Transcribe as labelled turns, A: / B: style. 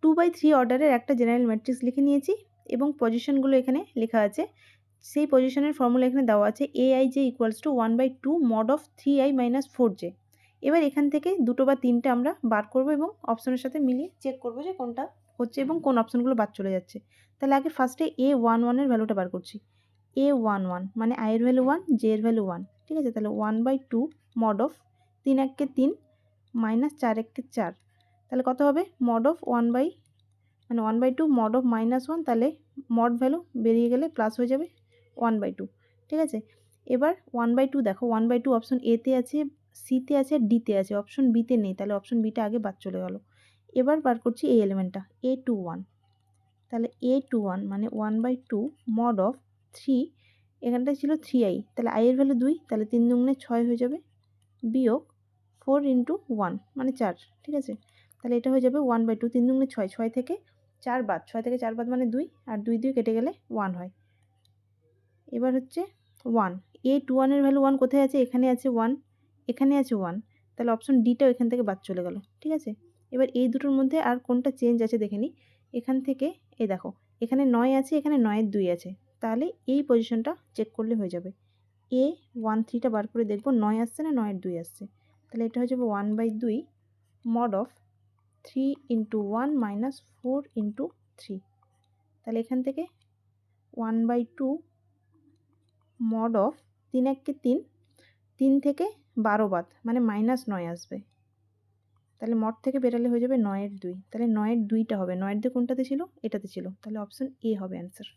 A: 2/3 অর্ডারের একটা general matrix লিখে নিয়েছি এবং পজিশনগুলো এখানে লেখা আছে। সেই পজিশনের ফর্মুলা এখানে দেওয়া আছে, aij equals to 1/2 mod of 3i minus 4j। এবার এখান থেকে দুটো বা তিনটে আমরা বার করব এবং অপশনের সাথে মিলিয়ে চেক করব যে কোনটা হচ্ছে এবং কোন অপশনগুলো বাদ চলে যাচ্ছে। তাহলে আগে ফার্স্টে a11 এর ভ্যালুটা বার করছি। a11 মানে i এর ভ্যালু 1, j এর ভ্যালু 1, ঠিক আছে। তাহলে 1/2 মড অফ 3 এককে 3 মাইনাস 4 এককে 4, তাহলে কত হবে মড অফ 1/2 মড অফ -1, তাহলে মড ভ্যালু বেরিয়ে গেলে প্লাস হয়ে যাবে 1/2, ঠিক আছে। এবার 1/2 দেখো 1/2 অপশন এতে আছে, সিতে আছে, ডিতে আছে, অপশন বিতে নেই, তাহলে অপশন বিটা আগে বাদ চলে গেল। এবার বার করছি এই এলিমেন্টটা a21, তাহলে a21 মানে 1/2 মড অফ 3, এখানটায় ছিল 3i, তাহলে i এর ভ্যালু 2, তাহলে 3 দুগুণে 6 হয়ে যাবে, বিয়োগ 4 ইন্টু 1 মানে 4, ঠিক আছে। তাহলে এটা হয়ে যাবে 1/2, 3 দুগুণে 6, 6 থেকে 4 বাদ, 6 থেকে 4 বাদ মানে 2, আর 2 2 কেটে গেলে 1 হয়। এবার হচ্ছে 1, a21 এর ভ্যালু 1 কোথায় আছে, এখানে আছে 1, এখানে আছে 1, তাহলে অপশন ডিটাও এখান থেকে বাদ চলে গেল, ঠিক আছে। এবার এই দুটোর মধ্যে আর কোনটা চেঞ্জ আছে দেখে নিই। এখান থেকে এই দেখো এখানে 9 আছে, এখানে 9 এর 2 আছে, তাহলে এই পজিশনটা চেক করলে হয়ে যাবে। a13টা বার করে দেখব 9 আসছে না 9 এর 2 আসছে, তাহলে এটা হয়ে যাবে 1/2 mod of 3 into 1 minus 4 into 3, তাহলে এখান থেকে 1/2 মড অফ 3 এককে 3, 3 থেকে 12 বাদ মানে -9 আসবে, তাহলে মড থেকে বেরালে হয়ে যাবে 9 এর 2, তাহলে 9 এর 2টা হবে, 9 এর 2 কোনটাতে ছিল, এটাতে ছিল, তাহলে অপশন এ হবে অ্যান্সার।